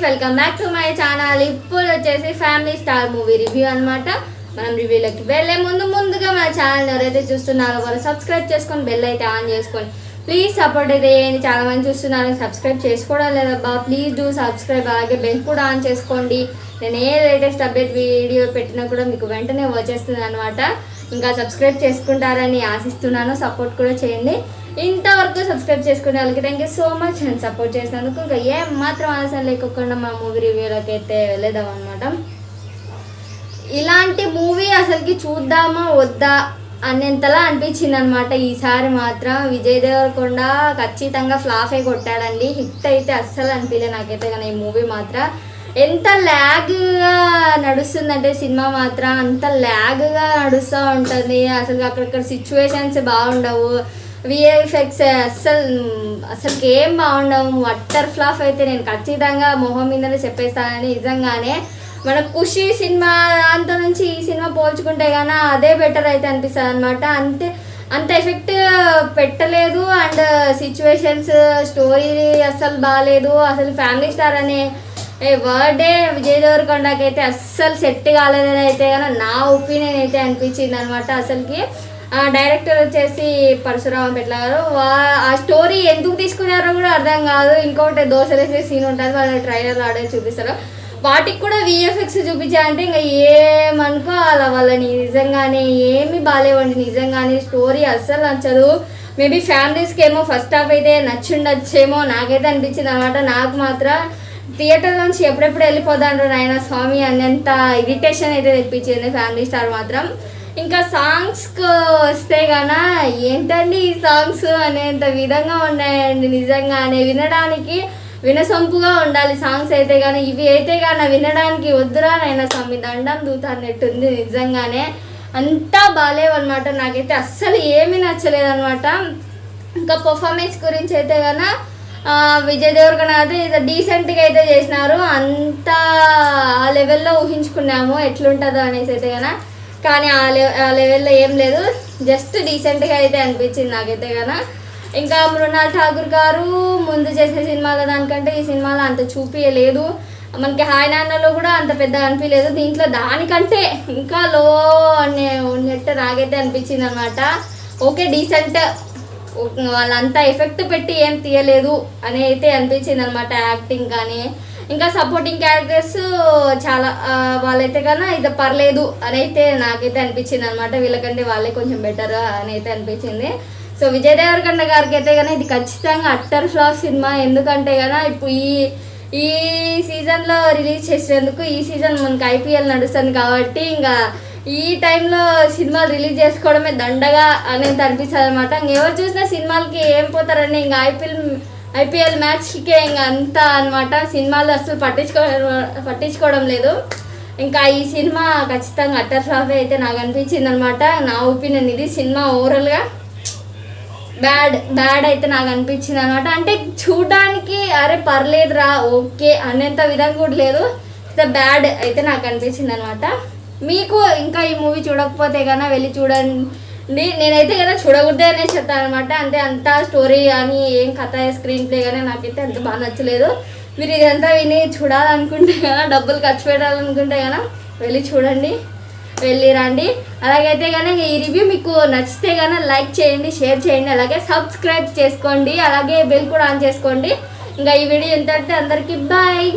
Welcome back to my channel. ఇప్పుడు వచ్చేసి family star movie review అనమాట. మనం రివ్యూలోకి వెళ్ళే ముందుగా మన ఛానల్ ఎవరైతే చూస్తున్నారో వాళ్ళు సబ్స్క్రైబ్ చేసుకొని బెల్ అయితే ఆన్ చేసుకొని ప్లీజ్ సపోర్ట్ అయితే చేయండి. చాలా మంది చూస్తున్నారు, సబ్స్క్రైబ్ చేసుకోవడం లేదబ్బా, ప్లీజ్ డూ సబ్స్క్రైబ్. అలాగే బెల్ కూడా ఆన్ చేసుకోండి. నేను ఏ లేటెస్ట్ అప్డేట్ వీడియో పెట్టినా కూడా మీకు వెంటనే వచ్చేస్తుంది అనమాట. ఇంకా సబ్స్క్రైబ్ చేసుకుంటారని ఆశిస్తున్నాను, సపోర్ట్ కూడా చేయండి. ఇంతవరకు సబ్స్క్రైబ్ చేసుకునే వాళ్ళకి thank you so much and support చేసినందుకు. ఇంకా ఏం మాత్రం ఆలస్యం లేకుండా మా మూవీ రివ్యూలోకి అయితే వెళ్ళేద్దాం అనమాట. ఇలాంటి మూవీ అసలుకి చూద్దామా వద్దా అనేంతలా అనిపించింది అనమాట. ఈసారి మాత్రం విజయ్ దేవరకొండ ఖచ్చితంగా ఫ్లాఫే కొట్టాడండి. హిట్ అయితే అస్సలు అనిపించలే నాకైతే. కానీ ఈ మూవీ మాత్రం ఎంత ల్యాగ్గా నడుస్తుందంటే సినిమా మాత్రం అంత ల్యాగ్గా నడుస్తూ ఉంటుంది. అసలు అక్కడక్కడ సిచ్యువేషన్స్ బాగుండవు, విఎఫ్ఎక్స్ అసలుకి ఏం బాగుండవు. వట్టర్ ఫ్లాప్ అయితే నేను ఖచ్చితంగా మొహం మీదనే చెప్పేస్తానని. నిజంగానే మన ఖుషి సినిమా దాంతో నుంచి ఈ సినిమా పోల్చుకుంటే కానీ అదే బెటర్ అయితే అనిపిస్తుంది అనమాట. అంత ఎఫెక్ట్ పెట్టలేదు. అండ్ సిచ్యువేషన్స్ స్టోరీ అస్సలు బాగాలేదు. అసలు ఫ్యామిలీ స్టార్ అనే వర్డే విజయ్ దేవరకొండకి అయితే అస్సలు సెట్ కాలేదని అయితే కానీ నా ఒపీనియన్ అయితే అనిపించింది అనమాట. అసలుకి డైరెక్టర్ వచ్చేసి పరశురామ పెట్ల గారు. ఆ స్టోరీ ఎందుకు తీసుకున్నారో కూడా అర్థం కాదు. ఇంకొకటి దోశలు వేసే సీన్ ఉంటుంది, వాళ్ళు ట్రైలర్లో ఆడే చూపిస్తారు. వాటికి కూడా విఎఫ్ఎక్స్ చూపించాలంటే ఇంకా ఏమనుకో అలా వాళ్ళని. నిజంగానే ఏమి బాగాలేవండి. నిజంగానే స్టోరీ అస్సలు నచ్చదు. మేబీ ఫ్యామిలీస్కి ఏమో ఫస్ట్ హాఫ్ అయితే నచ్చుండొచ్చేమో నాకైతే అనిపించింది అనమాట. నాకు మాత్రం థియేటర్ నుంచి ఎప్పుడెప్పుడు వెళ్ళిపోదాండ్రు నాయన స్వామి అనేంత ఇరిటేషన్ అయితే తెప్పించింది ఫ్యామిలీ స్టార్ మాత్రం. ఇంకా సాంగ్స్కి వస్తే కన్నా ఏంటండి ఈ సాంగ్స్ అనేంత విధంగా ఉన్నాయండి. నిజంగానే వినడానికి వినసొంపుగా ఉండాలి సాంగ్స్ అయితే కానీ, ఇవి అయితే కానీ వినడానికి వద్దురా నైనా స్వామి దండం దూతాన్నట్టుంది. నిజంగానే అంతా బాగాలేవన్నమాట. నాకైతే అస్సలు ఏమీ నచ్చలేదన్నమాట. ఇంకా పర్ఫార్మెన్స్ గురించి అయితే కన్నా విజయ్ దేవరకొండ అయితే ఇది డీసెంట్గా అయితే చేసినారు. అంతా ఆ లెవెల్లో ఊహించుకున్నాము ఎట్లుంటుందో అనేసి అయితే కన్నా. కానీ ఆ లెవెల్లో ఏం లేదు, జస్ట్ డీసెంట్గా అయితే అనిపించింది నాకైతే కన్నా. ఇంకా మృణాల్ ఠాకూర్ గారు ముందు చేసే సినిమాల దానికంటే ఈ సినిమాలో అంత చూపించలేదు. మనకి హాయ్ నాన్నలో కూడా అంత పెద్దగా అనిపించలేదు. దీంట్లో దానికంటే ఇంకా లో అనే ఉన్నట్టు నాకైతే అనిపించింది అనమాట. ఓకే డీసెంట్, వాళ్ళంతా ఎఫెక్ట్ పెట్టి ఏం తీయలేదు అని అయితే అనిపించింది అనమాట. యాక్టింగ్ కానీ ఇంకా సపోర్టింగ్ క్యారెక్టర్స్ చాలా వాళ్ళైతే కన్నా ఇది పర్లేదు అని అయితే నాకైతే అనిపించింది అనమాట. వీళ్ళకంటే వాళ్ళే కొంచెం బెటర్ అని అయితే అనిపించింది. సో విజయ్ దేవరకొండ గారికి అయితే కన్నా ఇది ఖచ్చితంగా అట్టర్ ఫ్లాప్ సినిమా. ఎందుకంటే కన్నా ఇప్పుడు ఈ సీజన్లో రిలీజ్ చేసేందుకు ఈ సీజన్ మనకి ఐపీఎల్ నడుస్తుంది కాబట్టి ఇంకా ఈ టైంలో సినిమాలు రిలీజ్ చేసుకోవడమే దండగా అనేది అనిపిస్తుంది అనమాట. ఇంకెవరు చూసినా సినిమాలకి ఏం పోతారండి, ఇంకా ఐపీఎల్ మ్యాచ్కే ఇంకా అంతా అనమాట. సినిమాలు అసలు పట్టించుకోవడం లేదు. ఇంకా ఈ సినిమా ఖచ్చితంగా అట్టర్ ఫ్లాప్ అయితే నాకు అనిపించింది అనమాట. నా ఒపీనియన్ ఇది. సినిమా ఓవరాల్గా బ్యాడ్ అయితే నాకు అనిపించింది అనమాట. అంటే చూడడానికి అరే పర్లేదురా ఓకే అనేంత విధంగా కూడా లేదు, బ్యాడ్ అయితే నాకు అనిపించింది అనమాట. మీకు ఇంకా ఈ మూవీ చూడకపోతే కన్నా వెళ్ళి చూడండి. నేనైతే కన్నా చూడకూడదే అనే చెప్తాను అనమాట. అంటే అంత స్టోరీ కానీ ఏం కథ స్క్రీన్ ప్లే కానీ నాకైతే అంత బాగా నచ్చలేదు. మీరు ఇదంతా విని చూడాలనుకుంటే కన్నా, డబ్బులు ఖర్చు పెట్టాలనుకుంటే కన్నా వెళ్ళి చూడండి, వెళ్ళి రండి. అలాగైతే కనుక ఈ రివ్యూ మీకు నచ్చితే కనుక లైక్ చేయండి, షేర్ చేయండి, అలాగే సబ్స్క్రైబ్ చేసుకోండి, అలాగే బెల్ కూడా ఆన్ చేసుకోండి. ఇంకా ఈ వీడియో ఎంత అంటే అందరికీ బాయ్.